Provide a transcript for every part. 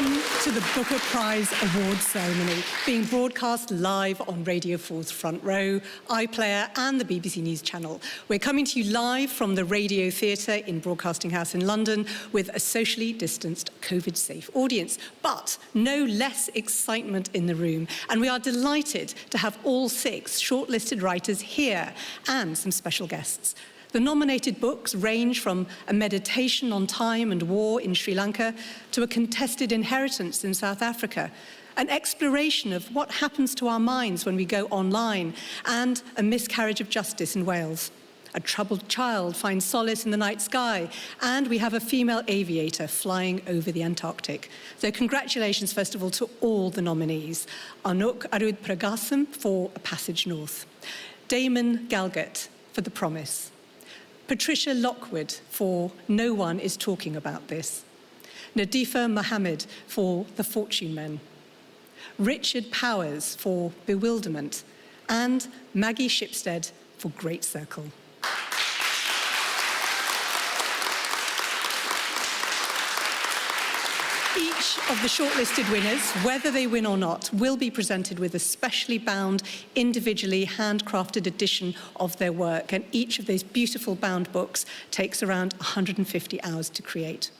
Welcome to the Booker Prize Awards ceremony, being broadcast live on Radio 4's Front Row, iPlayer and the BBC News Channel. We're coming to you live from the Radio Theatre in Broadcasting House in London with a socially distanced, COVID-safe audience, but no less excitement in the room. And we are delighted to have all 6 shortlisted writers here and some special guests. The nominated books range from a meditation on time and war in Sri Lanka to a contested inheritance in South Africa, an exploration of what happens to our minds when we go online, and a miscarriage of justice in Wales. A troubled child finds solace in the night sky, and we have a female aviator flying over the Antarctic. So congratulations, first of all, to all the nominees. Anuk Arudpragasam for A Passage North. Damon Galgut for The Promise. Patricia Lockwood for No One Is Talking About This. Nadifa Mohamed for The Fortune Men. Richard Powers for Bewilderment. And Maggie Shipstead for Great Circle. Each of the shortlisted winners, whether they win or not, will be presented with a specially bound, individually handcrafted edition of their work, and each of those beautiful bound books takes around 150 hours to create.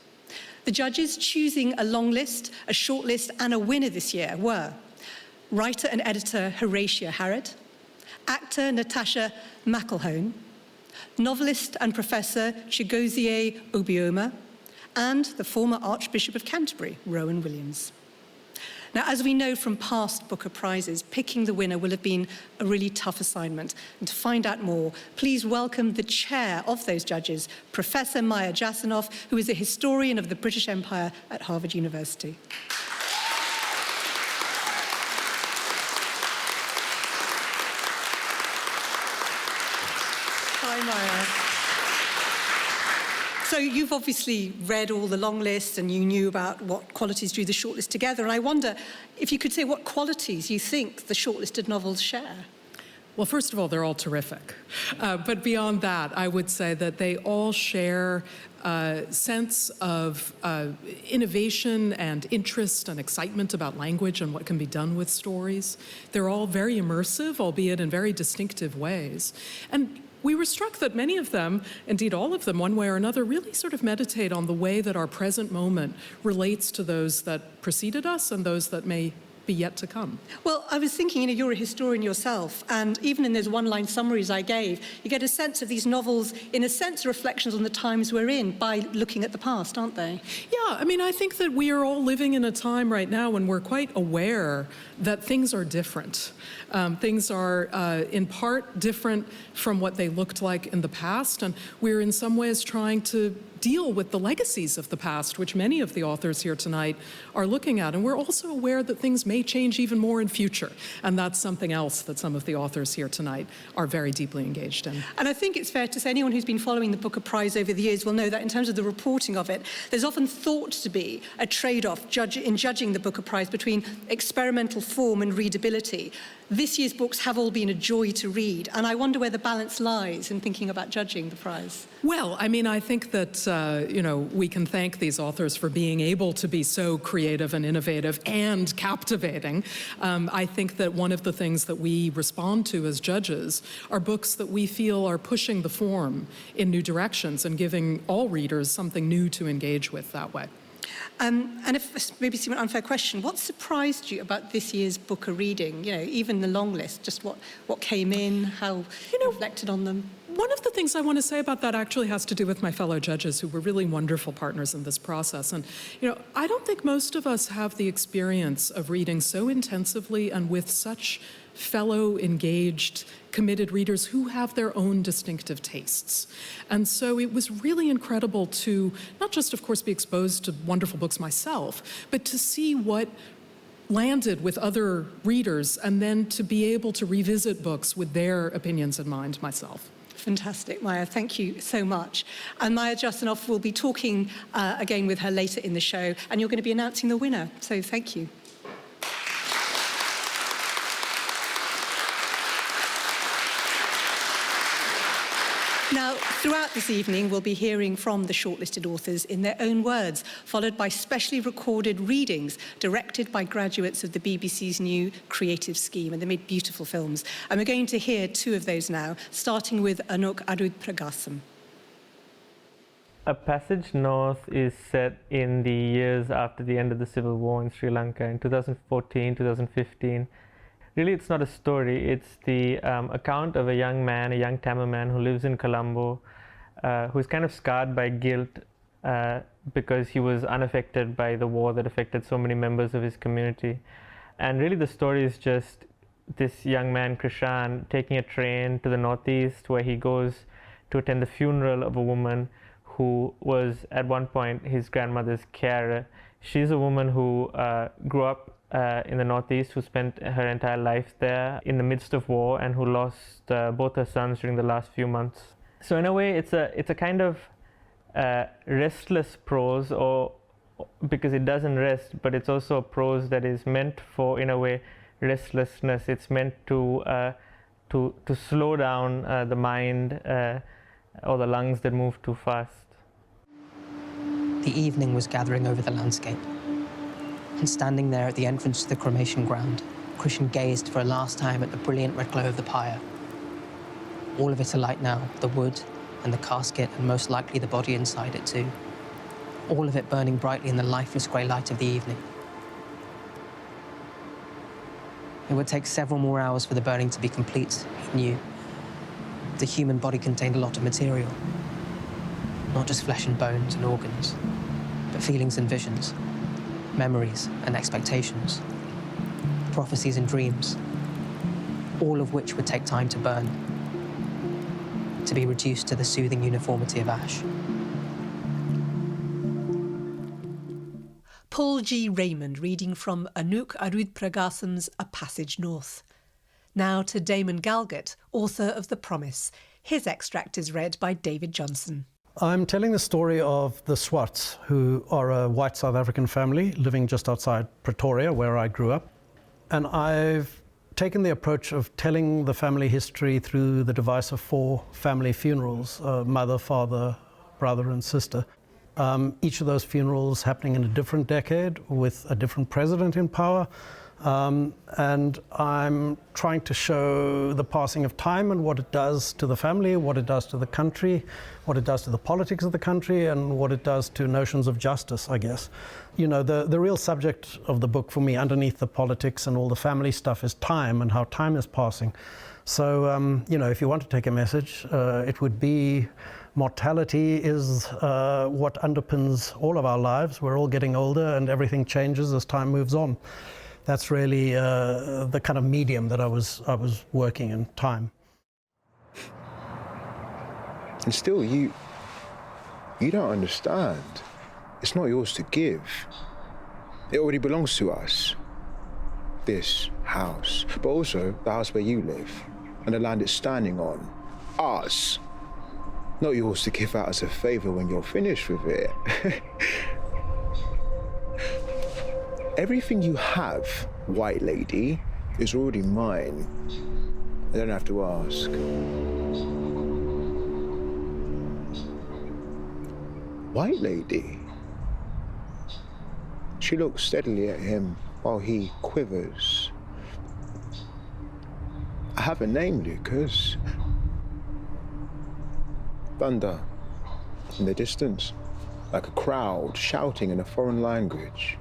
The judges choosing a long list, a short list, and a winner this year were writer and editor Horatia Harrod, actor Natasha McElhone, novelist and professor Chigozie Obioma, and the former Archbishop of Canterbury, Rowan Williams. Now, as we know from past Booker Prizes, picking the winner will have been a really tough assignment. And to find out more, please welcome the chair of those judges, Professor Maya Jasanoff, who is a historian of the British Empire at Harvard University. Hi, Maya. So you've obviously read all the long lists and you knew about what qualities drew the shortlist together. And I wonder if you could say what qualities you think the shortlisted novels share. Well, first of all, they're all terrific. But beyond that, I would say that they all share a sense of innovation and interest and excitement about language and what can be done with stories. They're all very immersive, albeit in very distinctive ways. And we were struck that many of them, indeed all of them, one way or another, really sort of meditate on the way that our present moment relates to those that preceded us and those that may be yet to come. Well, I was thinking, you're a historian yourself, and even in those one-line summaries I gave, you get a sense of these novels, in a sense, reflections on the times we're in by looking at the past, aren't they? Yeah, I think that we are all living in a time right now when we're quite aware that things are different. Things are in part different from what they looked like in the past, and we're in some ways trying to deal with the legacies of the past, which many of the authors here tonight are looking at. And we're also aware that things may change even more in future. And that's something else that some of the authors here tonight are very deeply engaged in. And I think it's fair to say anyone who's been following the Booker Prize over the years will know that in terms of the reporting of it, there's often thought to be a trade-off in judging the Booker Prize between experimental form and readability. This year's books have all been a joy to read, and I wonder where the balance lies in thinking about judging the prize. Well, I think that, we can thank these authors for being able to be so creative and innovative and captivating. I think that one of the things that we respond to as judges are books that we feel are pushing the form in new directions and giving all readers something new to engage with that way. And if maybe it's an unfair question, what surprised you about this year's Booker reading? Even the long list, just what came in, how you reflected on them? One of the things I want to say about that actually has to do with my fellow judges who were really wonderful partners in this process. And, I don't think most of us have the experience of reading so intensively and with such fellow engaged, committed readers who have their own distinctive tastes. And so it was really incredible to not just, of course, be exposed to wonderful books myself, but to see what landed with other readers and then to be able to revisit books with their opinions in mind myself. Fantastic, Maya. Thank you so much. And Maya Jasanoff will be talking again with her later in the show, and you're going to be announcing the winner. So thank you. Now, throughout this evening, we'll be hearing from the shortlisted authors in their own words, followed by specially recorded readings directed by graduates of the BBC's new creative scheme, and they made beautiful films. And we're going to hear two of those now, starting with Anuk Arudpragasam. A Passage North is set in the years after the end of the civil war in Sri Lanka in 2014, 2015. Really, it's not a story, it's the account of a young man, a young Tamil man who lives in Colombo, who's kind of scarred by guilt because he was unaffected by the war that affected so many members of his community. And really the story is just this young man, Krishan, taking a train to the northeast where he goes to attend the funeral of a woman who was at one point his grandmother's carer. She's a woman who grew up in the Northeast, who spent her entire life there in the midst of war and who lost both her sons during the last few months. So in a way, it's a kind of restless prose, or because it doesn't rest, but it's also a prose that is meant for, in a way, restlessness. It's meant to slow down the mind or the lungs that move too fast. The evening was gathering over the landscape. And standing there at the entrance to the cremation ground, Krishan gazed for a last time at the brilliant red glow of the pyre. All of it alight now, the wood and the casket, and most likely the body inside it too. All of it burning brightly in the lifeless grey light of the evening. It would take several more hours for the burning to be complete, he knew. The human body contained a lot of material. Not just flesh and bones and organs, but feelings and visions. Memories and expectations, prophecies and dreams, all of which would take time to burn, to be reduced to the soothing uniformity of ash. Paul G. Raymond reading from Anuk Arudpragasam's A Passage North. Now to Damon Galgut, author of The Promise. His extract is read by David Johnson. I'm telling the story of the Swarts, who are a white South African family living just outside Pretoria, where I grew up. And I've taken the approach of telling the family history through the device of 4 family funerals, mother, father, brother and sister. Each of those funerals happening in a different decade with a different president in power. And I'm trying to show the passing of time and what it does to the family, what it does to the country, what it does to the politics of the country, and what it does to notions of justice, I guess. You know, the real subject of the book for me, underneath the politics and all the family stuff, is time and how time is passing. So, you know, if you want to take a message, it would be mortality is what underpins all of our lives. We're all getting older and everything changes as time moves on. That's really the kind of medium that I was working in, time. And still, you don't understand. It's not yours to give. It already belongs to us. This house, but also the house where you live and the land it's standing on. Ours. Not yours to give out as a favor when you're finished with it. Everything you have, white lady, is already mine. I don't have to ask. White lady? She looks steadily at him while he quivers. I have a name, Lucas. Thunder in the distance, like a crowd shouting in a foreign language.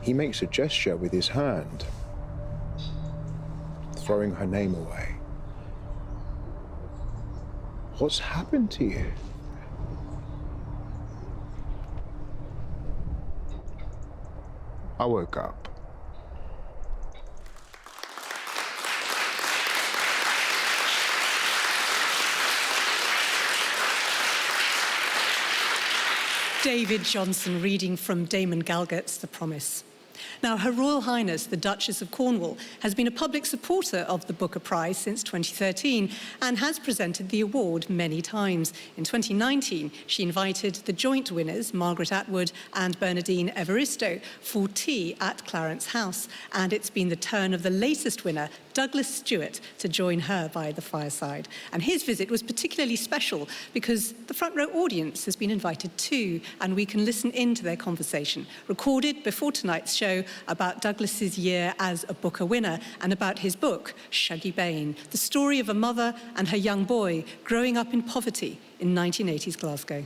He makes a gesture with his hand, throwing her name away. What's happened to you? I woke up. David Johnson reading from Damon Galgut's The Promise. Now, Her Royal Highness, the Duchess of Cornwall, has been a public supporter of the Booker Prize since 2013 and has presented the award many times. In 2019, she invited the joint winners, Margaret Atwood and Bernardine Evaristo, for tea at Clarence House. And it's been the turn of the latest winner, Douglas Stewart to join her by the fireside. And his visit was particularly special because the front row audience has been invited too, and we can listen in to their conversation, recorded before tonight's show about Douglas's year as a Booker winner and about his book, Shuggie Bain, the story of a mother and her young boy growing up in poverty in 1980s Glasgow.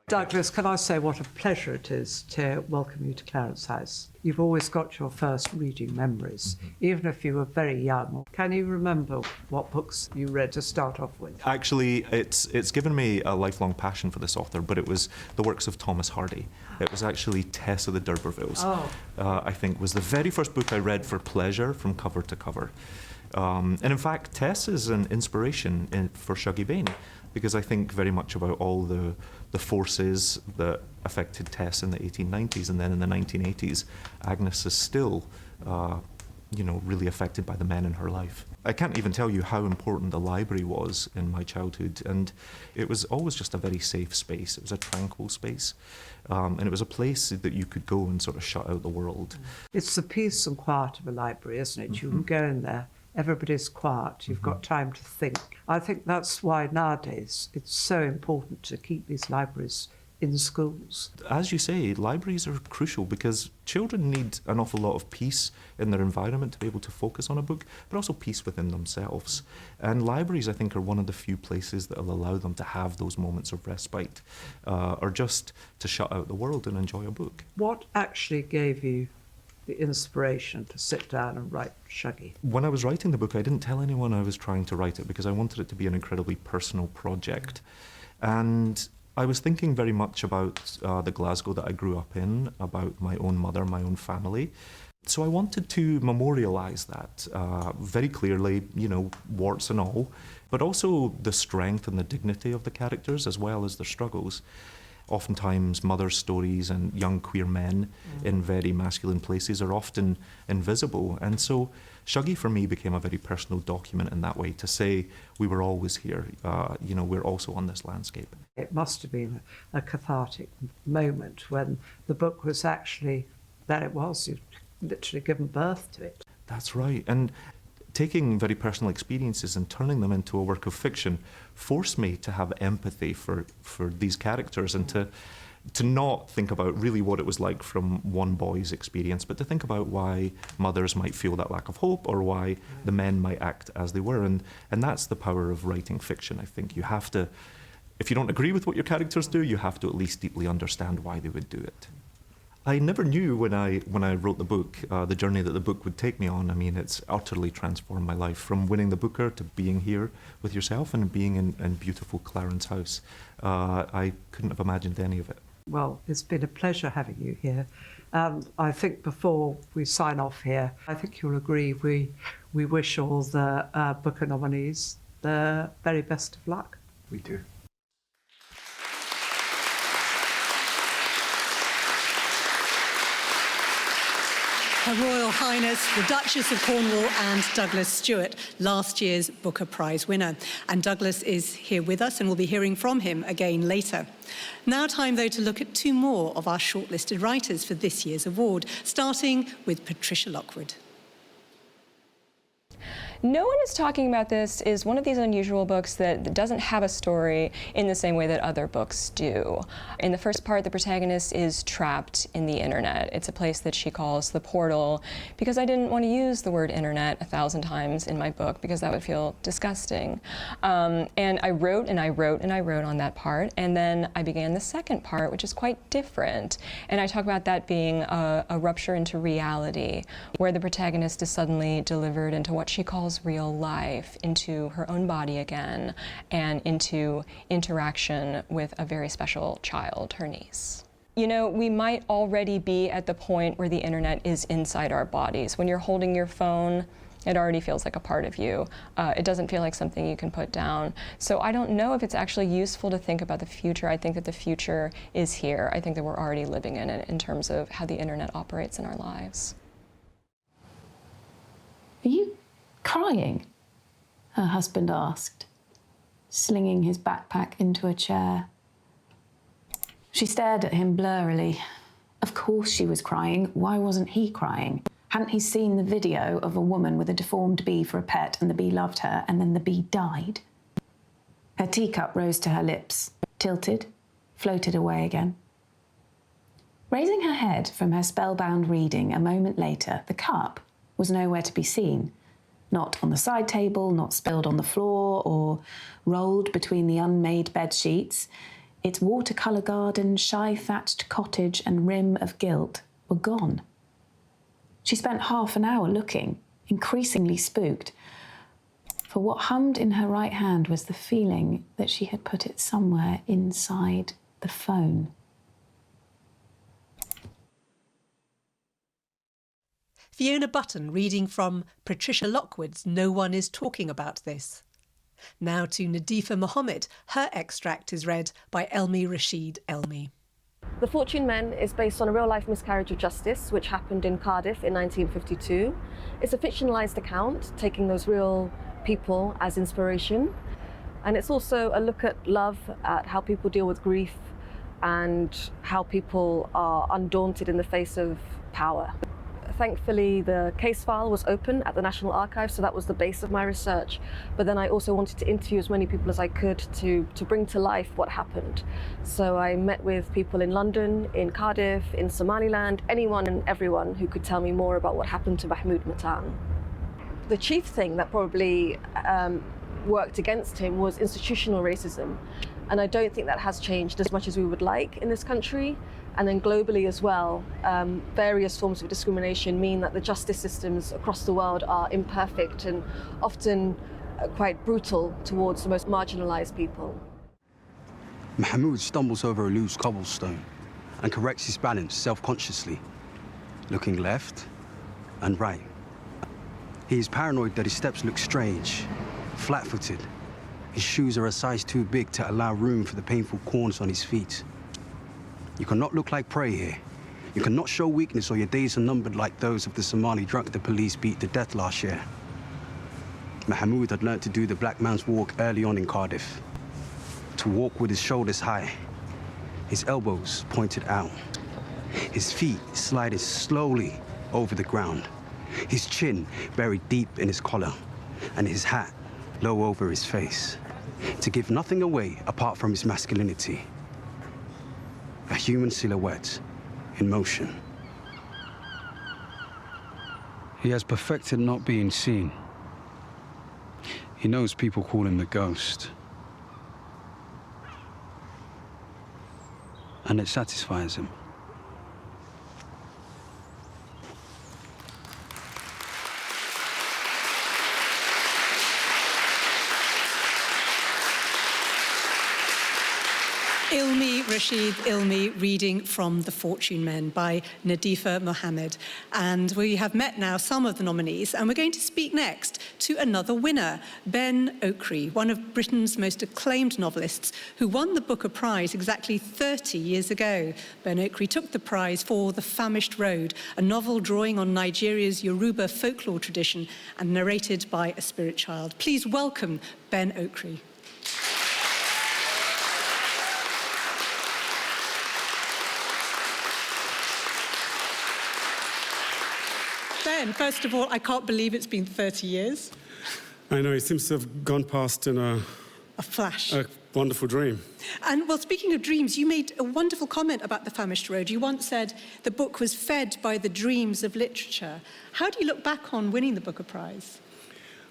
Douglas, can I say what a pleasure it is to welcome you to Clarence House. You've always got your first reading memories, even if you were very young. Can you remember what books you read to start off with? Actually, it's given me a lifelong passion for this author, but it was the works of Thomas Hardy. It was actually Tess of the D'Urbervilles, I think, was the very first book I read for pleasure from cover to cover. And in fact, Tess is an inspiration for Shuggie Bain, because I think very much about all the forces that affected Tess in the 1890s, and then in the 1980s, Agnes is still, really affected by the men in her life. I can't even tell you how important the library was in my childhood, and it was always just a very safe space. It was a tranquil space, and it was a place that you could go and sort of shut out the world. It's the peace and quiet of a library, isn't it? You can go in there, everybody's quiet, you've got time to think. I think that's why nowadays it's so important to keep these libraries in schools. As you say, libraries are crucial because children need an awful lot of peace in their environment to be able to focus on a book, but also peace within themselves. And libraries, I think, are one of the few places that will allow them to have those moments of respite, or just to shut out the world and enjoy a book. What actually gave you the inspiration to sit down and write Shuggie? When I was writing the book, I didn't tell anyone I was trying to write it because I wanted it to be an incredibly personal project. And I was thinking very much about the Glasgow that I grew up in, about my own mother, my own family. So I wanted to memorialise that very clearly, warts and all, but also the strength and the dignity of the characters as well as their struggles. Oftentimes, mother stories and young queer men in very masculine places are often invisible. And so Shuggie for me became a very personal document in that way, to say we were always here, we're also on this landscape. It must have been a cathartic moment when the book was actually, that it was, you'd literally given birth to it. That's right. And taking very personal experiences and turning them into a work of fiction forced me to have empathy for these characters and to not think about really what it was like from one boy's experience, but to think about why mothers might feel that lack of hope or why the men might act as they were. And that's the power of writing fiction, I think. You have to, if you don't agree with what your characters do, you have to at least deeply understand why they would do it. I never knew when I wrote the book, the journey that the book would take me on. I mean, it's utterly transformed my life, from winning the Booker to being here with yourself and being in beautiful Clarence House. I couldn't have imagined any of it. Well, it's been a pleasure having you here. I think before we sign off here, I think you'll agree we wish all the Booker nominees the very best of luck. We do. Her Royal Highness, the Duchess of Cornwall and Douglas Stewart, last year's Booker Prize winner. And Douglas is here with us, and we'll be hearing from him again later. Now time, though, to look at two more of our shortlisted writers for this year's award, starting with Patricia Lockwood. No One Is Talking About This is one of these unusual books that doesn't have a story in the same way that other books do. In the first part, the protagonist is trapped in the internet. It's a place that she calls the portal, because I didn't want to use the word internet 1,000 times in my book because that would feel disgusting. And I wrote and I wrote and I wrote on that part, and then I began the second part, which is quite different. And I talk about that being a rupture into reality, where the protagonist is suddenly delivered into what she calls real life, into her own body again, and into interaction with a very special child, her niece. You know, we might already be at the point where the internet is inside our bodies. When you're holding your phone, it already feels like a part of you. It doesn't feel like something you can put down. So I don't know if it's actually useful to think about the future. I think that the future is here. I think that we're already living in it in terms of how the internet operates in our lives. Are you crying? Her husband asked, slinging his backpack into a chair. She stared at him blurrily. Of course she was crying. Why wasn't he crying? Hadn't he seen the video of a woman with a deformed bee for a pet, and the bee loved her, and then the bee died? Her teacup rose to her lips, tilted, floated away again. Raising her head from her spellbound reading a moment later, the cup was nowhere to be seen. Not on the side table, not spilled on the floor, or rolled between the unmade bed sheets. Its watercolour garden, shy-thatched cottage and rim of gilt were gone. She spent half an hour looking, increasingly spooked, for what hummed in her right hand was the feeling that she had put it somewhere inside the phone. Fiona Button reading from Patricia Lockwood's No One Is Talking About This. Now to Nadifa Mohamed. Her extract is read by Elmi Rashid Elmi. The Fortune Men is based on a real-life miscarriage of justice which happened in Cardiff in 1952. It's a fictionalised account, taking those real people as inspiration. And it's also a look at love, at how people deal with grief, and how people are undaunted in the face of power. Thankfully, the case file was open at the National Archives, so that was the base of my research. But then I also wanted to interview as many people as I could to bring to life what happened. So I met with people in London, in Cardiff, in Somaliland, anyone and everyone who could tell me more about what happened to Mahmoud Matan. The chief thing that probably worked against him was institutional racism. And I don't think that has changed as much as we would like in this country. And then globally as well, various forms of discrimination mean that the justice systems across the world are imperfect and often quite brutal towards the most marginalized people. Mahmoud stumbles over a loose cobblestone and corrects his balance self-consciously, looking left and right. He is paranoid that his steps look strange, flat-footed. His shoes are a size too big to allow room for the painful corns on his feet. You cannot look like prey here. You cannot show weakness, or your days are numbered like those of the Somali drunk the police beat to death last year. Mahmoud had learnt to do the black man's walk early on in Cardiff. To walk with his shoulders high, his elbows pointed out, his feet sliding slowly over the ground, his chin buried deep in his collar, and his hat low over his face, to give nothing away apart from his masculinity. A human silhouette in motion. He has perfected not being seen. He knows people call him the ghost. And it satisfies him. Rashid Ilmi reading from The Fortune Men by Nadifa Mohamed. And we have met now some of the nominees, and we're going to speak next to another winner, Ben OKRI, one of Britain's most acclaimed novelists who won the Booker Prize exactly 30 years ago. Ben OKRI took the prize for The Famished Road, a novel drawing on Nigeria's Yoruba folklore tradition and narrated by a spirit child. Please welcome Ben OKRI. Ben, first of all, I can't believe it's been 30 years. I know, it seems to have gone past in a flash. A wonderful dream. And, well, speaking of dreams, you made a wonderful comment about The Famished Road. You once said the book was fed by the dreams of literature. How do you look back on winning the Booker Prize?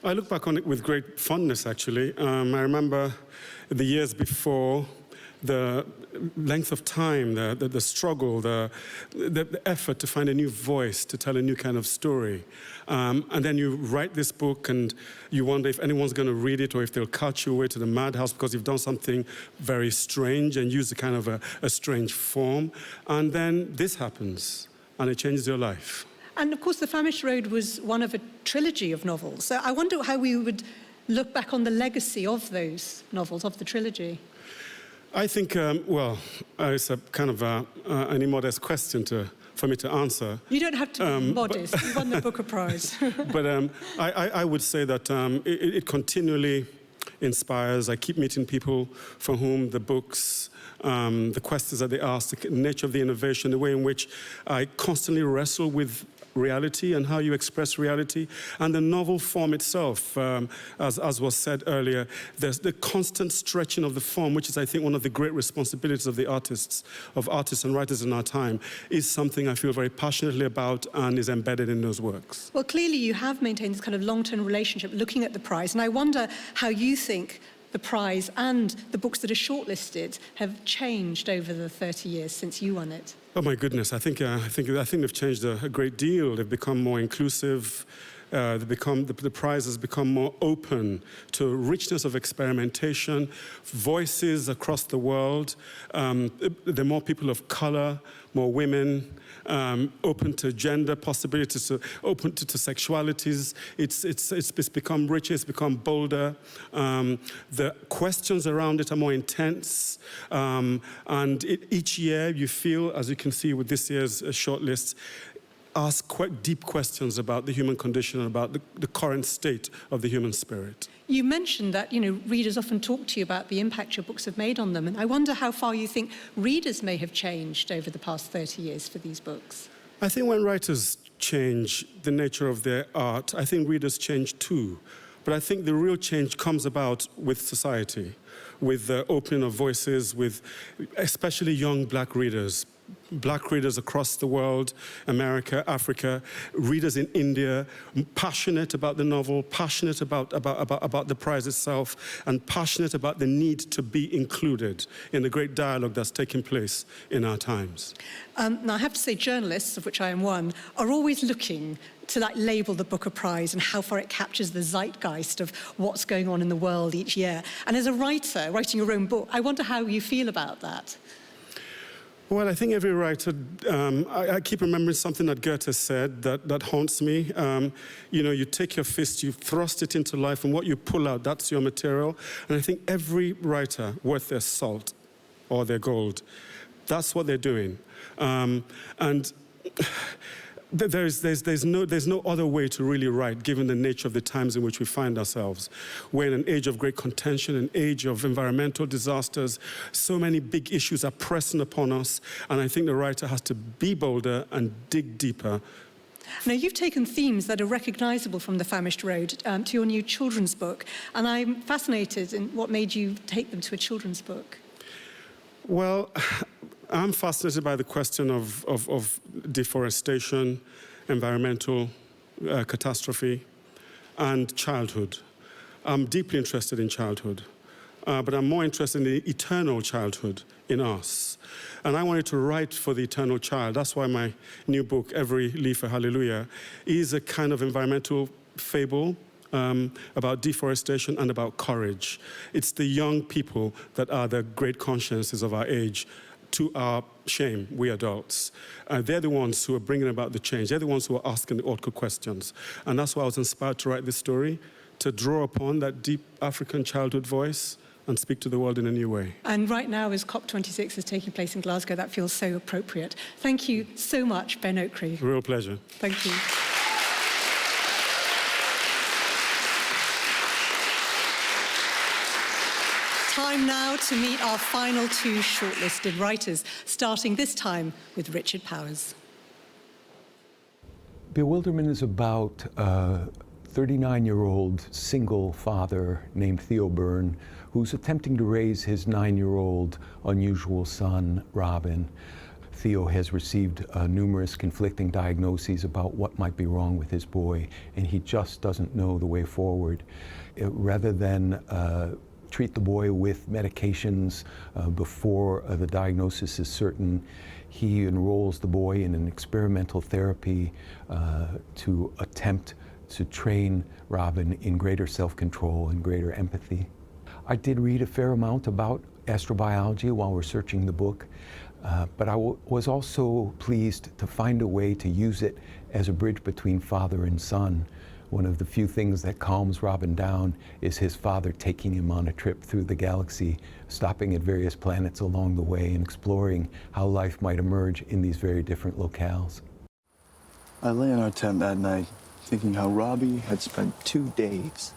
I look back on it with great fondness, actually. I remember the years before, the length of time, the struggle, the effort to find a new voice, to tell a new kind of story. And then you write this book and you wonder if anyone's going to read it or if they'll cut you away to the madhouse because you've done something very strange and used a kind of a strange form. And then this happens and it changes your life. And of course, The Famished Road was one of a trilogy of novels. So I wonder how we would look back on the legacy of those novels, of the trilogy. I think, well, it's a kind of an immodest question for me to answer. You don't have to be modest. You won the Booker Prize. But I would say that it continually inspires. I keep meeting people for whom the books, the questions that they ask, the nature of the innovation, the way in which I constantly wrestle with reality and how you express reality. And the novel form itself, as was said earlier, there's the constant stretching of the form, which is, I think, one of the great responsibilities of the artists and writers in our time, is something I feel very passionately about and is embedded in those works. Well, clearly you have maintained this kind of long-term relationship looking at the prize, and I wonder how you think the prize and the books that are shortlisted have changed over the 30 years since you won it. Oh my goodness! I think they've changed a great deal. They've become more inclusive. The prize has become more open to richness of experimentation, voices across the world. There are more people of color, more women, open to gender possibilities, open to sexualities. It's become richer, it's become bolder. The questions around it are more intense. And each year you feel, as you can see with this year's shortlist, ask quite deep questions about the human condition and about the current state of the human spirit. You mentioned that, readers often talk to you about the impact your books have made on them, and I wonder how far you think readers may have changed over the past 30 years for these books. I think when writers change the nature of their art, I think readers change too. But I think the real change comes about with society, with the opening of voices, with especially young black readers across the world, America, Africa, readers in India, passionate about the novel, passionate about the prize itself, and passionate about the need to be included in the great dialogue that's taking place in our times. Now, I have to say, journalists, of which I am one, are always looking to label the book a prize and how far it captures the zeitgeist of what's going on in the world each year. And as a writer, writing your own book, I wonder how you feel about that. Well, I think every writer, I keep remembering something that Goethe said that haunts me. You take your fist, you thrust it into life, and what you pull out, that's your material. And I think every writer worth their salt or their gold, that's what they're doing. And there's no other way to really write, given the nature of the times in which we find ourselves. We're in an age of great contention, an age of environmental disasters. So many big issues are pressing upon us, and I think the writer has to be bolder and dig deeper. Now, you've taken themes that are recognisable from The Famished Road to your new children's book, and I'm fascinated in what made you take them to a children's book. Well, I'm fascinated by the question of deforestation, environmental catastrophe, and childhood. I'm deeply interested in childhood, but I'm more interested in the eternal childhood in us. And I wanted to write for the eternal child. That's why my new book, Every Leaf a Hallelujah, is a kind of environmental fable about deforestation and about courage. It's the young people that are the great consciences of our age. To our shame, we adults. They're the ones who are bringing about the change. They're the ones who are asking the awkward questions. And that's why I was inspired to write this story, to draw upon that deep African childhood voice and speak to the world in a new way. And right now, as COP26 is taking place in Glasgow, that feels so appropriate. Thank you so much, Ben OKRI. Real pleasure. Thank you. Time now to meet our final two shortlisted writers, starting this time with Richard Powers. Bewilderment is about a 39-year-old single father named Theo Byrne who's attempting to raise his 9-year-old unusual son, Robin. Theo has received numerous conflicting diagnoses about what might be wrong with his boy, and he just doesn't know the way forward. Rather than treat the boy with medications before the diagnosis is certain, he enrolls the boy in an experimental therapy to attempt to train Robin in greater self-control and greater empathy. I did read a fair amount about astrobiology while researching the book, but I was also pleased to find a way to use it as a bridge between father and son. One of the few things that calms Robin down is his father taking him on a trip through the galaxy, stopping at various planets along the way and exploring how life might emerge in these very different locales. I lay in our tent that night, thinking how Robbie had spent 2 days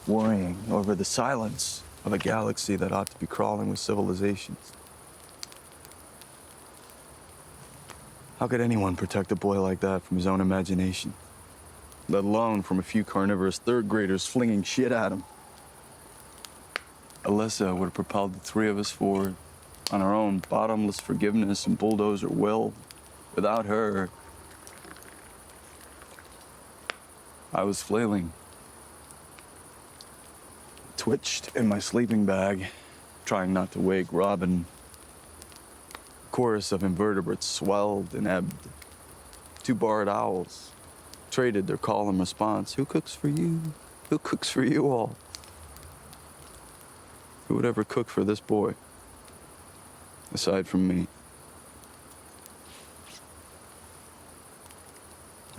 worrying over the silence of a galaxy that ought to be crawling with civilizations. How could anyone protect a boy like that from his own imagination? Let alone from a few carnivorous third graders flinging shit at him. Alyssa would have propelled the three of us forward on our own bottomless forgiveness and bulldozer will. Without her, I was flailing. Twitched in my sleeping bag, trying not to wake Robin. Chorus of invertebrates swelled and ebbed. Two barred owls traded their call and response. Who cooks for you? Who cooks for you all? Who would ever cook for this boy, aside from me?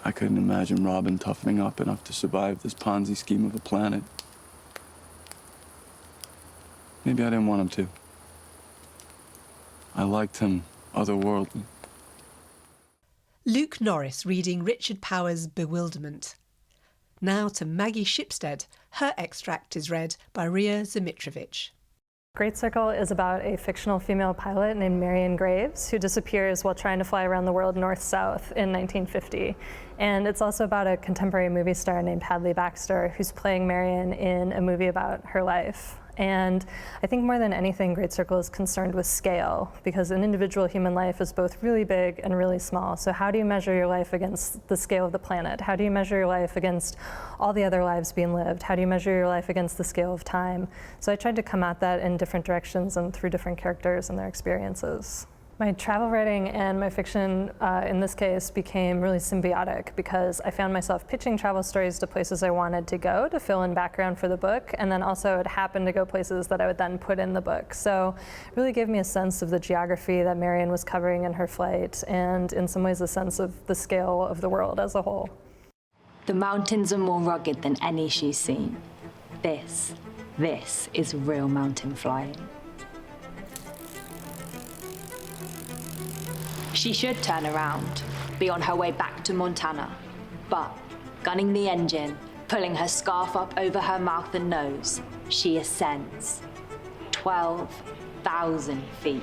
I couldn't imagine Robin toughening up enough to survive this Ponzi scheme of a planet. Maybe I didn't want him to. I liked him otherworldly. Luke Norris reading Richard Power's Bewilderment. Now to Maggie Shipstead. Her extract is read by Ria Zimitrovic. Great Circle is about a fictional female pilot named Marion Graves who disappears while trying to fly around the world north-south in 1950. And it's also about a contemporary movie star named Hadley Baxter who's playing Marion in a movie about her life. And I think more than anything, Great Circle is concerned with scale, because an individual human life is both really big and really small. So how do you measure your life against the scale of the planet? How do you measure your life against all the other lives being lived? How do you measure your life against the scale of time? So I tried to come at that in different directions and through different characters and their experiences. My travel writing and my fiction, in this case, became really symbiotic because I found myself pitching travel stories to places I wanted to go to fill in background for the book, and then also it happened to go places that I would then put in the book. So it really gave me a sense of the geography that Marion was covering in her flight, and in some ways a sense of the scale of the world as a whole. The mountains are more rugged than any she's seen. This is real mountain flying. She should turn around, be on her way back to Montana, but gunning the engine, pulling her scarf up over her mouth and nose, she ascends 12,000 feet.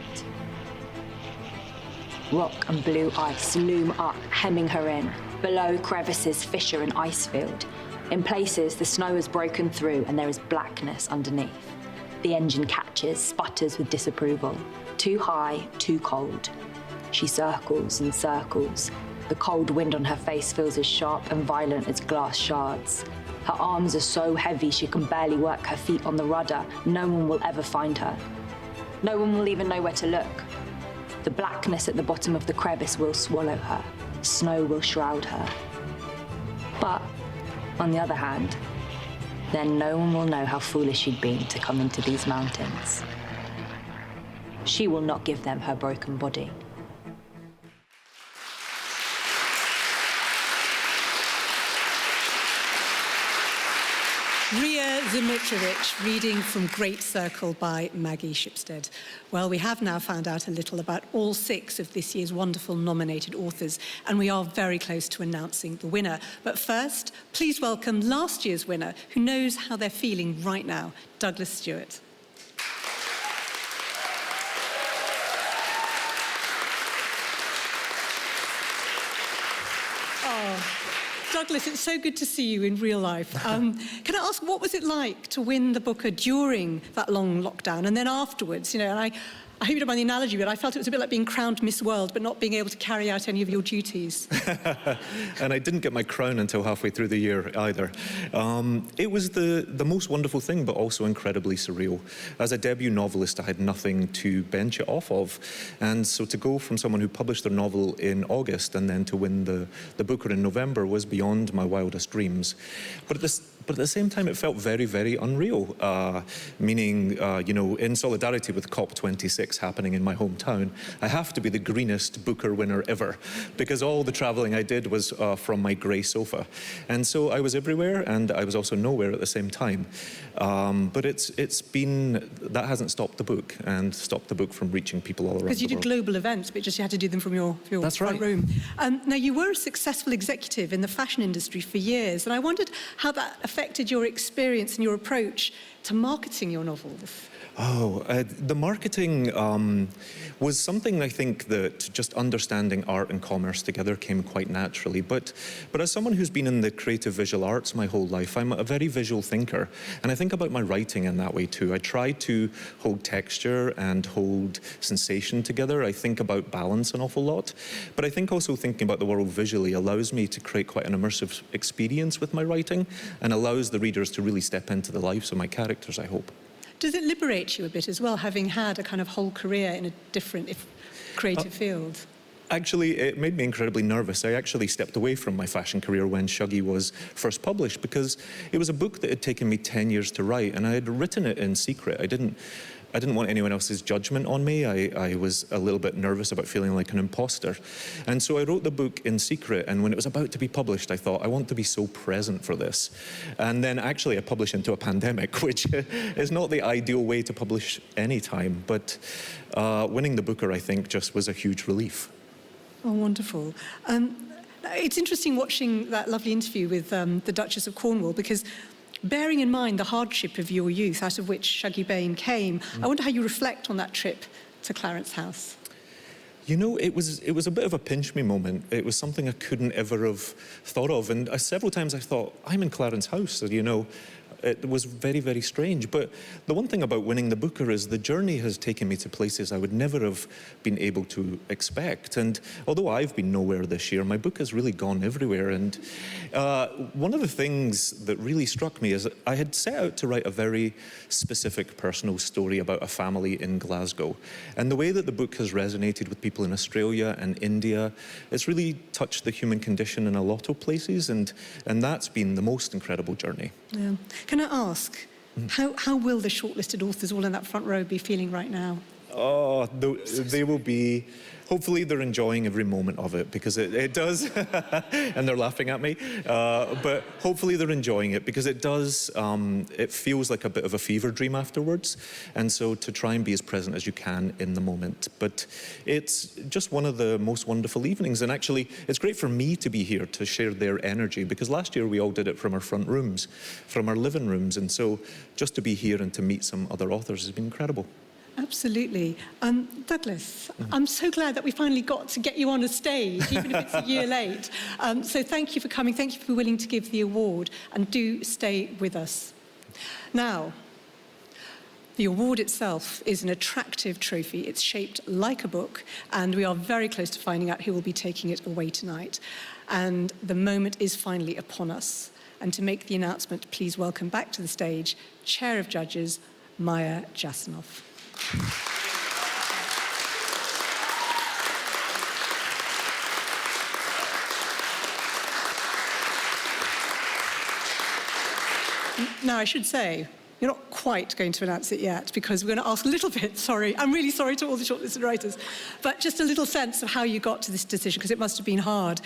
Rock and blue ice loom up, hemming her in. Below, crevices fissure an ice field. In places, the snow has broken through and there is blackness underneath. The engine catches, sputters with disapproval. Too high, too cold. She circles and circles. The cold wind on her face feels as sharp and violent as glass shards. Her arms are so heavy she can barely work her feet on the rudder. No one will ever find her. No one will even know where to look. The blackness at the bottom of the crevice will swallow her. Snow will shroud her. But, on the other hand, then no one will know how foolish she'd been to come into these mountains. She will not give them her broken body. Ria Zimitrovic reading from Great Circle by Maggie Shipstead. Well, we have now found out a little about all 6 of this year's wonderful nominated authors, and we are very close to announcing the winner. But first, please welcome last year's winner, who knows how they're feeling right now, Douglas Stewart. Douglas, it's so good to see you in real life. Can I ask, what was it like to win the Booker during that long lockdown and then afterwards? You know, and I hope you don't mind the analogy, but I felt it was a bit like being crowned Miss World, but not being able to carry out any of your duties. And I didn't get my crown until halfway through the year either. It was the most wonderful thing, but also incredibly surreal. As a debut novelist, I had nothing to bench it off of. And so to go from someone who published their novel in August and then to win the Booker in November was beyond my wildest dreams. But at the same time, it felt very, very unreal, meaning, you know, in solidarity with COP26 happening in my hometown, I have to be the greenest Booker winner ever, because all the traveling I did was from my grey sofa. And so I was everywhere, and I was also nowhere at the same time. But that hasn't stopped the book, and stopped the book from reaching people all around the world. Because you did global events, but just you had to do them from your front room. Now, you were a successful executive in the fashion industry for years, and I wondered how that affected your experience and your approach to marketing your novels? The marketing was something I think that just understanding art and commerce together came quite naturally. But as someone who's been in the creative visual arts my whole life, I'm a very visual thinker. And I think about my writing in that way too. I try to hold texture and hold sensation together. I think about balance an awful lot. But I think also thinking about the world visually allows me to create quite an immersive experience with my writing and allows the readers to really step into the lives of my characters, I hope. Does it liberate you a bit as well, having had a kind of whole career in a different creative field? Actually, it made me incredibly nervous. I actually stepped away from my fashion career when Shuggie was first published because it was a book that had taken me 10 years to write, and I had written it in secret. I didn't want anyone else's judgment on me. I was a little bit nervous about feeling like an imposter. And so I wrote the book in secret, and when it was about to be published, I thought, I want to be so present for this. And then actually I published into a pandemic, which is not the ideal way to publish any time. But winning the Booker, I think, just was a huge relief. Oh, wonderful. It's interesting watching that lovely interview with the Duchess of Cornwall, because bearing in mind the hardship of your youth, out of which Shuggie Bain came, I wonder how you reflect on that trip to Clarence House. You know, it was a bit of a pinch me moment. It was something I couldn't ever have thought of. And several times I thought, I'm in Clarence House, you know. It was very, very strange. But the one thing about winning the Booker is the journey has taken me to places I would never have been able to expect. And although I've been nowhere this year, my book has really gone everywhere. And one of the things that really struck me is I had set out to write a very specific personal story about a family in Glasgow. And the way that the book has resonated with people in Australia and India, it's really touched the human condition in a lot of places. And that's been the most incredible journey. Yeah. Can I ask, how will the shortlisted authors all in that front row be feeling right now? Oh, they will be, hopefully they're enjoying every moment of it, because it does, and they're laughing at me, but hopefully they're enjoying it, because it does, it feels like a bit of a fever dream afterwards, and so to try and be as present as you can in the moment. But it's just one of the most wonderful evenings, and actually it's great for me to be here to share their energy, because last year we all did it from our front rooms, from our living rooms, and so just to be here and to meet some other authors has been incredible. Absolutely. Douglas, I'm so glad that we finally got to get you on a stage, even if it's a year late. So thank you for coming. Thank you for willing to give the award, and do stay with us. Now, the award itself is an attractive trophy. It's shaped like a book, and we are very close to finding out who will be taking it away tonight. And the moment is finally upon us. And to make the announcement, please welcome back to the stage, Chair of Judges, Maya Jasanoff. Now, I should say, you're not quite going to announce it yet, because we're going to ask a little bit, sorry, I'm really sorry to all the shortlisted writers, but just a little sense of how you got to this decision, because it must have been hard.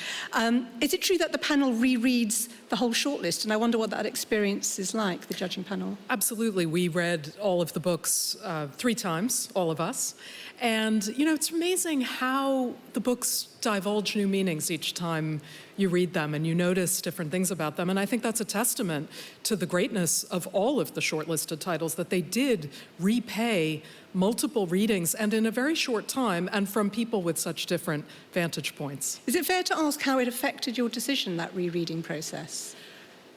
Is it true that the panel rereads the whole shortlist? And I wonder what that experience is like, the judging panel. Absolutely. We read all of the books 3 times, all of us. And, you know, it's amazing how the books divulge new meanings each time you read them, and you notice different things about them. And I think that's a testament to the greatness of all of the shortlisted titles, that they did repay multiple readings, and in a very short time, and from people with such different vantage points. Is it fair to ask how it affected your decision, that rereading process?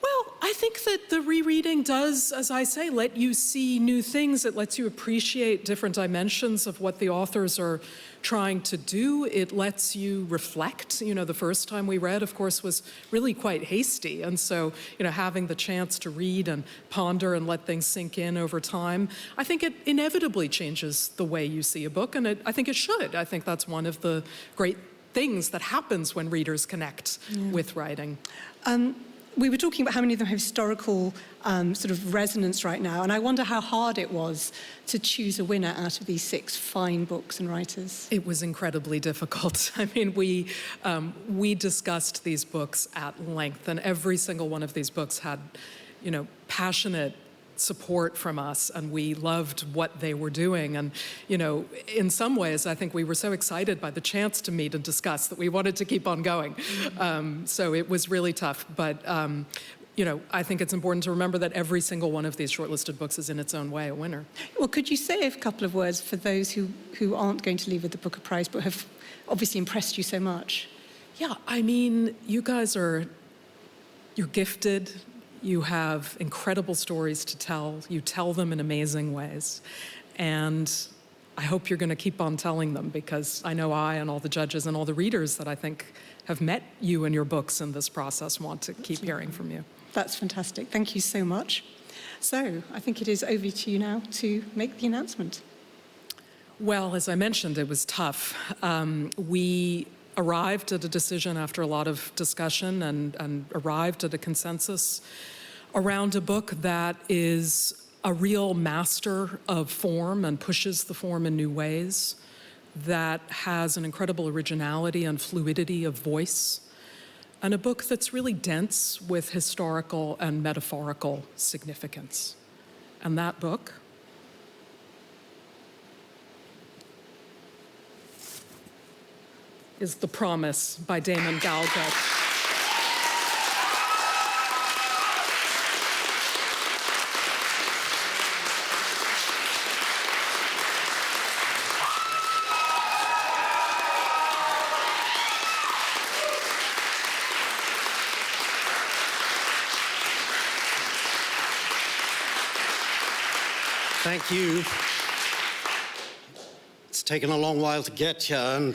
Well, I think that the rereading does, as I say, let you see new things. It lets you appreciate different dimensions of what the authors are trying to do. It lets you reflect. You know, the first time we read, of course, was really quite hasty. And so, you know, having the chance to read and ponder and let things sink in over time, I think it inevitably changes the way you see a book. And I think it should. I think that's one of the great things that happens when readers connect with writing. We were talking about how many of them have historical sort of resonance right now, and I wonder how hard it was to choose a winner out of these 6 fine books and writers. It was incredibly difficult. I mean, we discussed these books at length, and every single one of these books had, you know, passionate support from us, and we loved what they were doing. And, you know, in some ways, I think we were so excited by the chance to meet and discuss that we wanted to keep on going. So it was really tough. But you know, I think it's important to remember that every single one of these shortlisted books is in its own way a winner. Well, could you say a couple of words for those who aren't going to leave with the Booker Prize but have obviously impressed you so much? Yeah, I mean, you're gifted, you have incredible stories to tell, you tell them in amazing ways, and I hope you're going to keep on telling them, because I know I and all the judges and all the readers that I think have met you and your books in this process want to keep hearing from you. That's fantastic. Thank you so much. So I think it is over to you now to make the announcement. Well, as I mentioned, it was tough. We arrived at a decision after a lot of discussion and arrived at a consensus around a book that is a real master of form and pushes the form in new ways, that has an incredible originality and fluidity of voice, and a book that's really dense with historical and metaphorical significance. And that book is The Promise by Damon Galgut. Thank you. It's taken a long while to get here, and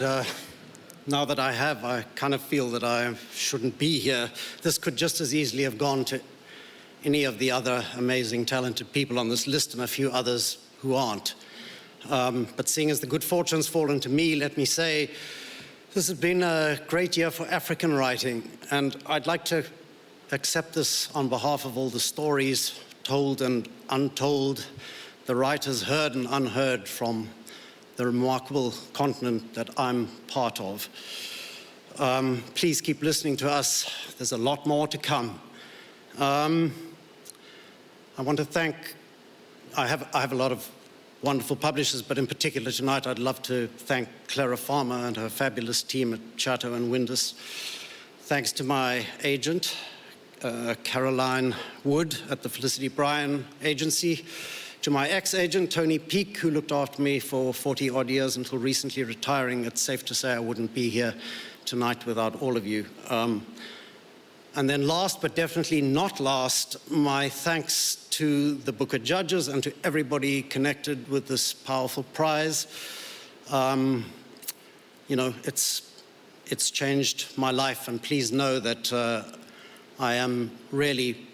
now that I have, I kind of feel that I shouldn't be here. This could just as easily have gone to any of the other amazing, talented people on this list and a few others who aren't. But seeing as the good fortune's fallen to me, let me say, this has been a great year for African writing, and I'd like to accept this on behalf of all the stories told and untold, the writers heard and unheard from the remarkable continent that I'm part of. Please keep listening to us. There's a lot more to come. I want to thank, I have a lot of wonderful publishers, but in particular tonight I'd love to thank Clara Farmer and her fabulous team at Chatto and Windus. Thanks to my agent, Caroline Wood at the Felicity Bryan Agency, to my ex-agent, Tony Peake, who looked after me for 40-odd years until recently retiring. It's safe to say I wouldn't be here tonight without all of you. And then last, but definitely not last, my thanks to the Booker judges and to everybody connected with this powerful prize. You know, it's changed my life, and please know that I am really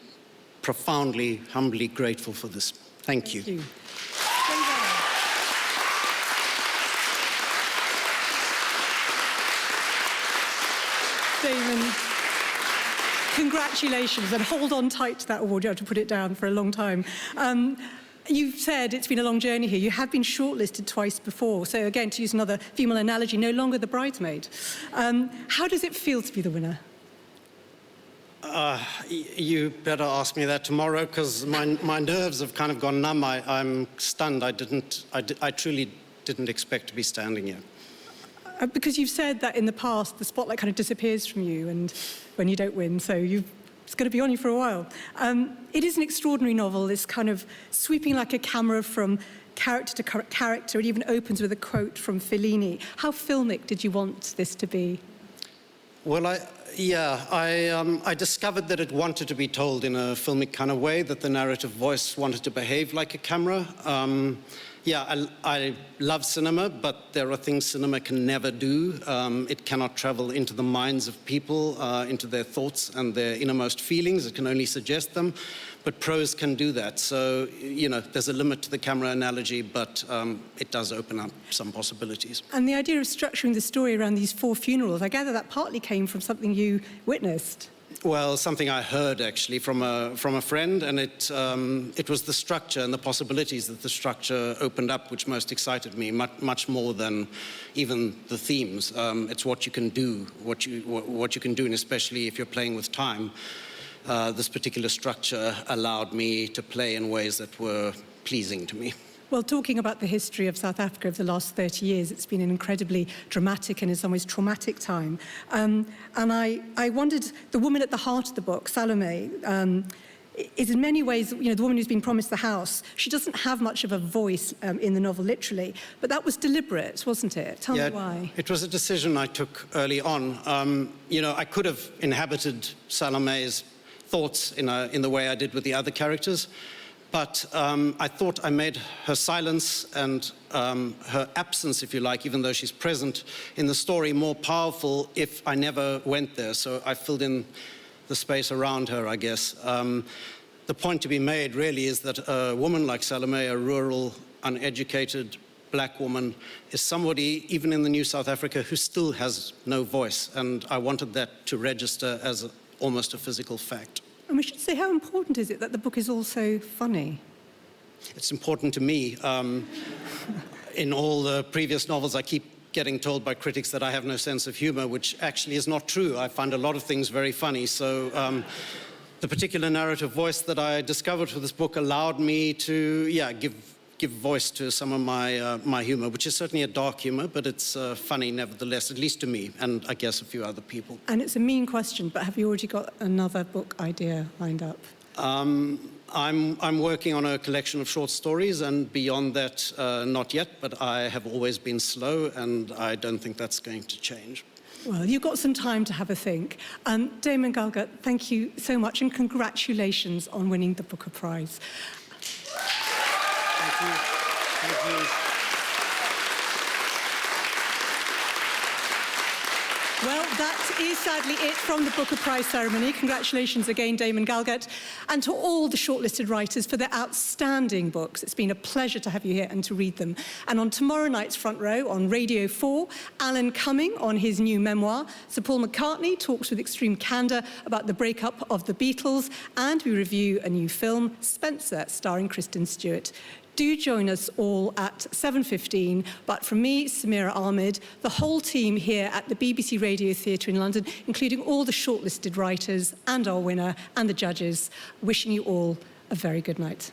profoundly, humbly grateful for this. Thank you. Thank you. Damon, congratulations, and hold on tight to that award. You have to put it down for a long time. You've said it's been a long journey here. You have been shortlisted twice before. So again, to use another female analogy, no longer the bridesmaid. How does it feel to be the winner? You better ask me that tomorrow, because my nerves have kind of gone numb. I'm stunned. I truly didn't expect to be standing here. Because you've said that in the past, the spotlight kind of disappears from you and when you don't win, so it's going to be on you for a while. It is an extraordinary novel. It's kind of sweeping like a camera from character to character. It even opens with a quote from Fellini. How filmic did you want this to be? Well, I discovered that it wanted to be told in a filmic kind of way, that the narrative voice wanted to behave like a camera. I love cinema, but there are things cinema can never do. It cannot travel into the minds of people, into their thoughts and their innermost feelings. It can only suggest them, but prose can do that. So, you know, there's a limit to the camera analogy, but it does open up some possibilities. And the idea of structuring the story around these 4 funerals, I gather that partly came from something you witnessed. Well, something I heard actually from a friend, and it was the structure and the possibilities that the structure opened up which most excited me, much more than even the themes. It's what you can do, what you can do, and especially if you're playing with time. This particular structure allowed me to play in ways that were pleasing to me. Well, talking about the history of South Africa over the last 30 years, it's been an incredibly dramatic and in some ways traumatic time. And I wondered, the woman at the heart of the book, Salome, is in many ways, the woman who's been promised the house. She doesn't have much of a voice in the novel, literally, but that was deliberate, wasn't it? Tell me why. It was a decision I took early on. I could have inhabited Salome's thoughts in the way I did with the other characters, but I thought I made her silence and her absence, if you like, even though she's present in the story, more powerful if I never went there. So I filled in the space around her, I guess. The point to be made really is that a woman like Salome, a rural, uneducated black woman, is somebody, even in the new South Africa, who still has no voice. And I wanted that to register as almost a physical fact. And we should say, how important is it that the book is also funny? It's important to me. In all the previous novels, I keep getting told by critics that I have no sense of humor, which actually is not true. I find a lot of things very funny. So the particular narrative voice that I discovered for this book allowed me to, give voice to some of my humor, which is certainly a dark humor, but it's funny nevertheless, at least to me, and I guess a few other people. And it's a mean question, but have you already got another book idea lined up? I'm working on a collection of short stories, and beyond that, not yet, but I have always been slow, and I don't think that's going to change. Well, you've got some time to have a think. Damon Galgut, thank you so much, and congratulations on winning the Booker Prize. Thank you. Thank you. Well, that is sadly it from the Booker Prize ceremony. Congratulations again, Damon Galgut, and to all the shortlisted writers for their outstanding books. It's been a pleasure to have you here and to read them. And on tomorrow night's Front Row on Radio 4, Alan Cumming on his new memoir, Sir Paul McCartney talks with extreme candour about the breakup of the Beatles, and we review a new film, Spencer, starring Kristen Stewart. Do join us all at 7:15. But from me, Samira Ahmed, the whole team here at the BBC Radio Theatre in London, including all the shortlisted writers and our winner and the judges, wishing you all a very good night.